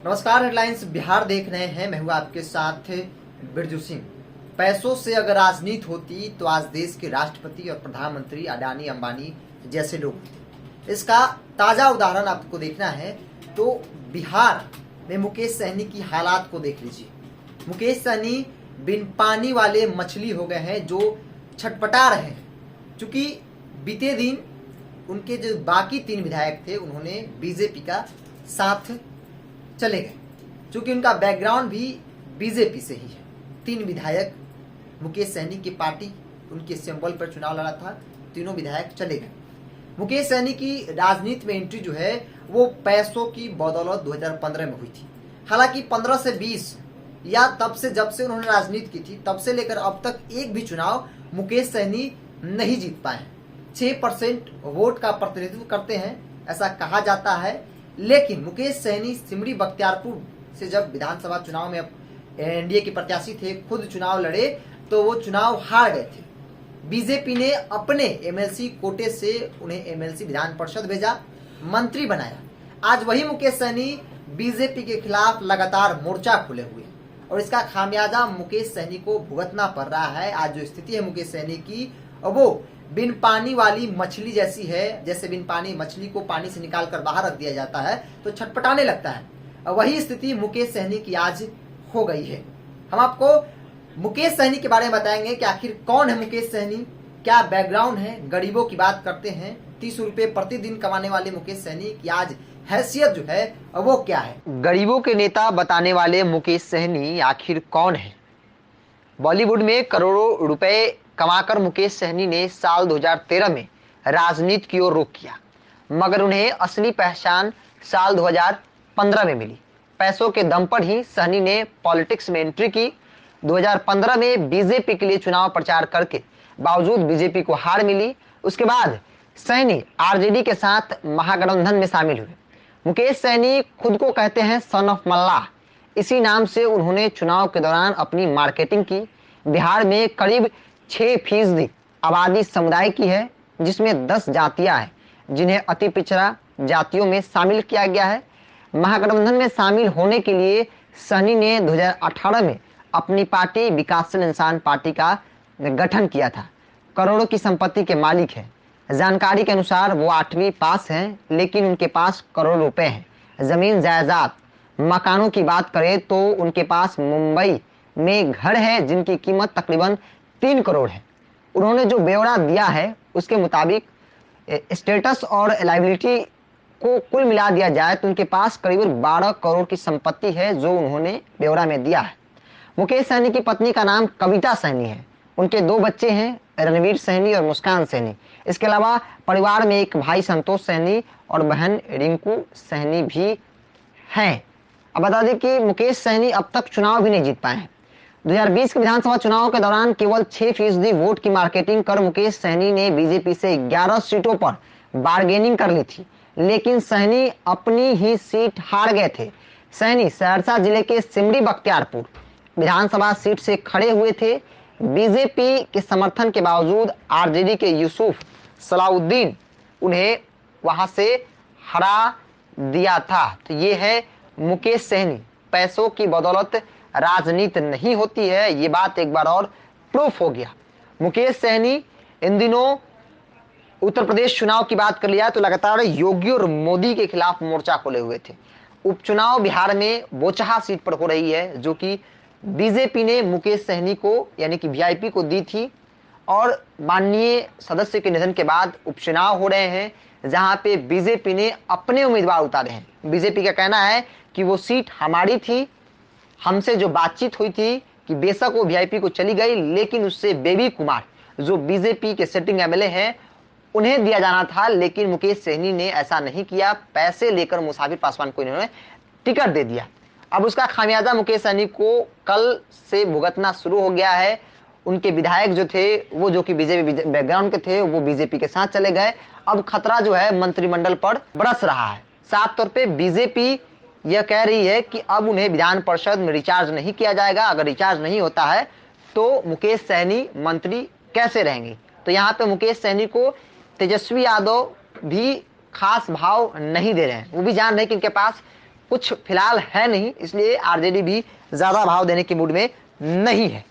नमस्कार, हेडलाइंस बिहार देख रहे हैं। मैं हूं आपके साथ बिरजू सिंह। पैसों से अगर राजनीति होती तो आज देश के राष्ट्रपति और प्रधानमंत्री अडानी अंबानी जैसे लोग होते। इसका ताजा उदाहरण आपको देखना है तो बिहार में मुकेश सहनी की हालात को देख लीजिए। मुकेश सहनी बिन पानी वाले मछली हो गए हैं जो छटपटा रहे हैं, क्योंकि बीते दिन उनके जो बाकी 3 विधायक थे उन्होंने बीजेपी का साथ चले गए, क्योंकि उनका बैकग्राउंड भी बीजेपी से ही है। 3 विधायक मुकेश सहनी की पार्टी उनके सिंबल पर चुनाव लड़ा था, तीनों विधायक चले गए। मुकेश सहनी की राजनीति में एंट्री जो है वो पैसों की बदौलत 2015 में हुई थी। हालांकि 15 से 20 या तब से जब से उन्होंने राजनीति की थी तब से लेकर अब तक एक भी चुनाव मुकेश सहनी नहीं जीत पाए। 6% वोट का प्रतिनिधित्व करते हैं ऐसा कहा जाता है, लेकिन मुकेश सहनी सिमरी बख्तियारपुर से जब विधानसभा चुनाव में एनडीए के प्रत्याशी थे, खुद चुनाव लड़े तो वो चुनाव हार गए थे। बीजेपी ने अपने एमएलसी कोटे से उन्हें एमएलसी विधान परिषद भेजा, मंत्री बनाया। आज वही मुकेश सहनी बीजेपी के खिलाफ लगातार मोर्चा खोले हुए और इसका खामियाजा मुकेश सहनी को भुगतना पड़ रहा है। आज जो स्थिति है मुकेश सहनी की वो बिन पानी वाली मछली जैसी है। जैसे बिन पानी मछली को पानी से निकालकर बाहर रख दिया जाता है तो छटपटाने लगता है, वही स्थिति मुकेश सहनी की आज हो गई है। हम आपको मुकेश सहनी के बारे में बताएंगे कि आखिर कौन है मुकेश सहनी, क्या बैकग्राउंड है। गरीबों की बात करते हैं, 30 रुपए प्रतिदिन कमाने वाले मुकेश सहनी की आज हैसियत जो है वो क्या है। गरीबों के नेता बताने वाले मुकेश सहनी आखिर कौन है। बॉलीवुड में करोड़ों रुपए कमाकर मुकेश सहनी ने साल 2013 में राजनीति की ओर रुख किया, मगर उन्हें असली पहचान साल 2015 में मिली। पैसों के दम पर ही सहनी ने पॉलिटिक्स में एंट्री की। 2015 में बीजेपी के लिए चुनाव प्रचार करके बावजूद बीजेपी को हार मिली। उसके बाद सहनी आरजेडी के साथ महागठबंधन में शामिल हुए। मुकेश सहनी खुद को कहते हैं सन ऑफ मल्लाह। इसी नाम से उन्होंने चुनाव के दौरान अपनी मार्केटिंग की। बिहार में करीब 6% आबादी समुदाय की है, जिसमें 10 जातियां हैं जिन्हें अति पिछड़ा जातियों में शामिल किया गया है। महागठबंधन में शामिल होने के लिए सहनी ने 2018 में अपनी पार्टी विकासशील इंसान पार्टी का गठन किया था। करोड़ों की संपत्ति के मालिक है। जानकारी के अनुसार वो 8वीं पास हैं, लेकिन उनके पास करोड़ों रुपए हैं। जमीन जायदाद मकानों की बात करें तो उनके पास मुंबई में घर है जिनकी कीमत तकरीबन 3 करोड़ है। उन्होंने जो ब्यौरा दिया है उसके मुताबिक स्टेटस और लायबिलिटी को कुल मिला दिया जाए तो उनके पास करीब 12 करोड़ की संपत्ति है जो उन्होंने ब्यौरा में दिया है। मुकेश सहनी की पत्नी का नाम कविता सहनी है। उनके 2 बच्चे हैं, रणवीर सहनी और मुस्कान सहनी। इसके अलावा परिवार में एक भाई संतोष सहनी और बहन रिंकू सहनी भी हैं। अब बता दें कि मुकेश सहनी अब तक चुनाव भी नहीं जीत पाए हैं। 2020 के विधानसभा चुनाव के दौरान केवल 6% वोट की मार्केटिंग कर मुकेश सहनी ने बीजेपी से 11 सीटों पर बार्गेनिंग कर ली थी, लेकिन सहनी अपनी ही सीट हार गए थे। सहनी सहरसा जिले के सिमरी बख्तियारपुर विधानसभा सीट से खड़े हुए थे। बीजेपी के समर्थन के बावजूद आरजेडी के यूसुफ सलाउद्दीन उन्हें वहां से हरा दिया था। तो ये है मुकेश सहनी। पैसों की बदौलत राजनीति नहीं होती है, ये बात एक बार और प्रूफ हो गया। मुकेश सहनी इन दिनों उत्तर प्रदेश चुनाव की बात कर लिया तो लगातार योगी और मोदी के खिलाफ मोर्चा खोले हुए थे। उपचुनाव बिहार में बोचहा सीट पर हो रही है, जो कि बीजेपी ने मुकेश सहनी को यानी कि वीआईपी को दी थी, और माननीय सदस्य के निधन के बाद उपचुनाव हो रहे हैं जहां पे बीजेपी ने अपने उम्मीदवार उतारे हैं। बीजेपी का कहना है कि वो सीट हमारी थी, हमसे जो बातचीत हुई थी कि बेशक वो वीआईपी को चली गई, लेकिन उससे बेबी कुमार जो बीजेपी के सिटिंग एमएलए हैं उन्हें दिया जाना था, लेकिन मुकेश सहनी ने ऐसा नहीं किया। पैसे लेकर मुसाफिर पासवान को इन्होंने टिकट दे दिया। अब उसका खामियाजा मुकेश सहनी को कल से भुगतना शुरू हो गया है। उनके विधायक जो थे वो जो कि बीजेपी बैकग्राउंड के थे वो बीजेपी के साथ चले गए। अब खतरा जो है मंत्रिमंडल पर बरस रहा है। साफ तौर पे बीजेपी यह कह रही है कि अब उन्हें विधान परिषद में रिचार्ज नहीं किया जाएगा। अगर रिचार्ज नहीं होता है तो मुकेश सहनी मंत्री कैसे रहेंगे। तो यहाँ पे मुकेश सहनी को तेजस्वी यादव भी खास भाव नहीं दे रहे हैं। वो भी जान रहे हैं कि इनके पास कुछ फिलहाल है नहीं, इसलिए आरजेडी भी ज्यादा भाव देने के मूड में नहीं है।